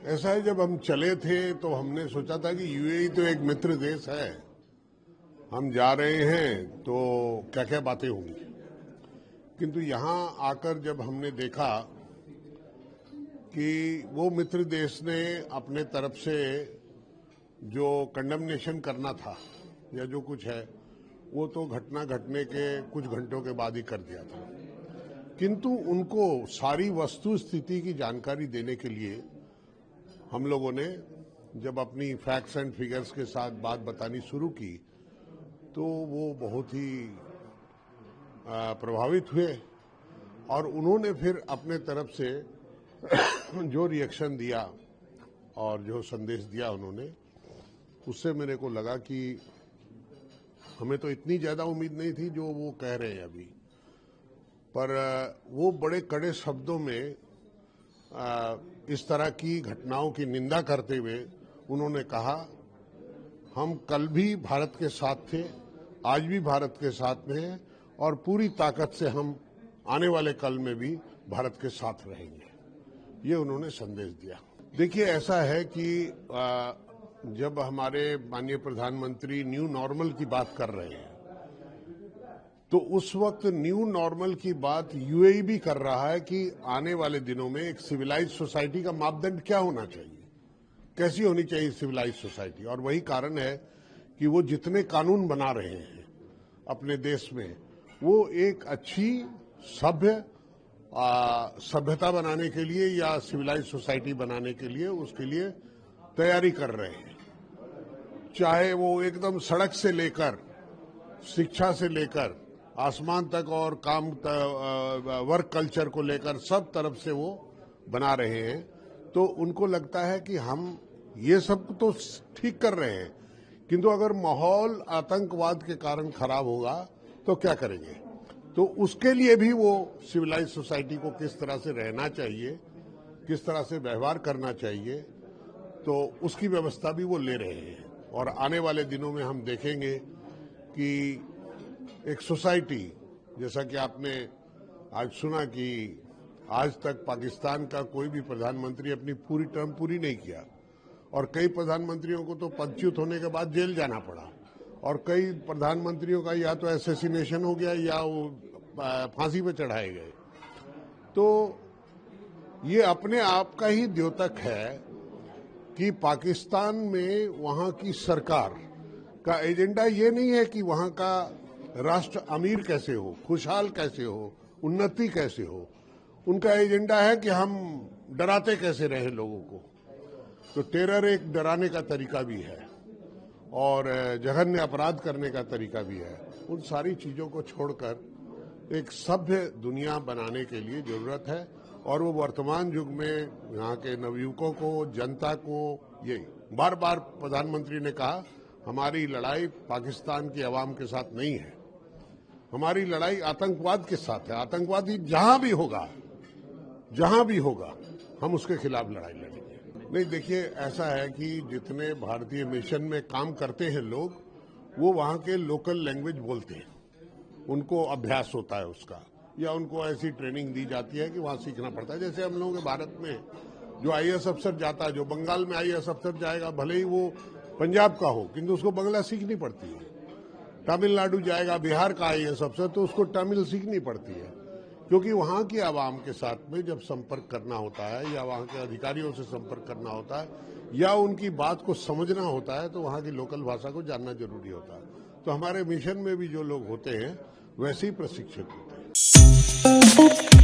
ऐसा है, जब हम चले थे तो हमने सोचा था कि यूएई तो एक मित्र देश है, हम जा रहे हैं तो क्या क्या बातें होंगी। किंतु यहाँ आकर जब हमने देखा कि वो मित्र देश ने अपने तरफ से जो कंडेमनेशन करना था या जो कुछ है वो तो घटना घटने के कुछ घंटों के बाद ही कर दिया था, किंतु उनको सारी वस्तु स्थिति की जानकारी देने के लिए हम लोगों ने जब अपनी फैक्ट्स एंड फिगर्स के साथ बात बतानी शुरू की तो वो बहुत ही प्रभावित हुए और उन्होंने फिर अपने तरफ से जो रिएक्शन दिया और जो संदेश दिया उन्होंने, उससे मेरे को लगा कि हमें तो इतनी ज्यादा उम्मीद नहीं थी जो वो कह रहे हैं अभी, पर वो बड़े कड़े शब्दों में इस तरह की घटनाओं की निंदा करते हुए उन्होंने कहा, हम कल भी भारत के साथ थे, आज भी भारत के साथ में हैं और पूरी ताकत से हम आने वाले कल में भी भारत के साथ रहेंगे। ये उन्होंने संदेश दिया। देखिए, ऐसा है कि जब हमारे माननीय प्रधानमंत्री न्यू नॉर्मल की बात कर रहे हैं तो उस वक्त न्यू नॉर्मल की बात यूएई भी कर रहा है कि आने वाले दिनों में एक सिविलाइज सोसाइटी का मापदंड क्या होना चाहिए, कैसी होनी चाहिए सिविलाइज सोसाइटी। और वही कारण है कि वो जितने कानून बना रहे हैं अपने देश में, वो एक अच्छी सभ्यता बनाने के लिए या सिविलाइज सोसाइटी बनाने के लिए उसके लिए तैयारी कर रहे हैं। चाहे वो एकदम सड़क से लेकर शिक्षा से लेकर आसमान तक और काम वर्क कल्चर को लेकर सब तरफ से वो बना रहे हैं। तो उनको लगता है कि हम ये सब तो ठीक कर रहे हैं, किंतु अगर माहौल आतंकवाद के कारण खराब होगा तो क्या करेंगे। तो उसके लिए भी वो सिविलाइज सोसाइटी को किस तरह से रहना चाहिए, किस तरह से व्यवहार करना चाहिए, तो उसकी व्यवस्था भी वो ले रहे हैं। और आने वाले दिनों में हम देखेंगे कि एक सोसाइटी, जैसा कि आपने आज सुना कि आज तक पाकिस्तान का कोई भी प्रधानमंत्री अपनी पूरी टर्म पूरी नहीं किया और कई प्रधानमंत्रियों को तो पदच्युत होने के बाद जेल जाना पड़ा और कई प्रधानमंत्रियों का या तो असैसिनेशन हो गया या वो फांसी पे चढ़ाए गए। तो ये अपने आप का ही द्योतक है कि पाकिस्तान में वहां की सरकार का एजेंडा ये नहीं है कि वहां का राष्ट्र अमीर कैसे हो, खुशहाल कैसे हो, उन्नति कैसे हो। उनका एजेंडा है कि हम डराते कैसे रहे लोगों को। तो टेरर एक डराने का तरीका भी है और जघन्य अपराध करने का तरीका भी है। उन सारी चीजों को छोड़कर एक सभ्य दुनिया बनाने के लिए जरूरत है और वो वर्तमान युग में यहाँ के नवयुवकों को, जनता को, ये बार बार प्रधानमंत्री ने कहा, हमारी लड़ाई पाकिस्तान की आवाम के साथ नहीं है, हमारी लड़ाई आतंकवाद के साथ है। आतंकवादी जहां भी होगा हम उसके खिलाफ लड़ाई लड़ेंगे। नहीं, देखिए, ऐसा है कि जितने भारतीय मिशन में काम करते हैं लोग, वो वहां के लोकल लैंग्वेज बोलते हैं, उनको अभ्यास होता है उसका, या उनको ऐसी ट्रेनिंग दी जाती है कि वहां सीखना पड़ता है। जैसे हम लोगों के भारत में जो आईएएस अफसर जाता है, जो बंगाल में आईएएस अफसर जाएगा, भले ही वो पंजाब का हो, किंतु उसको बंगला सीखनी पड़ती है। तमिलनाडु जाएगा बिहार का आईएएस अफसर, तो उसको तमिल सीखनी पड़ती है, क्योंकि वहां की आवाम के साथ में जब संपर्क करना होता है या वहां के अधिकारियों से संपर्क करना होता है या उनकी बात को समझना होता है, तो वहां की लोकल भाषा को जानना जरूरी होता है। तो हमारे मिशन में भी जो लोग होते हैं वैसे ही प्रशिक्षित होते हैं।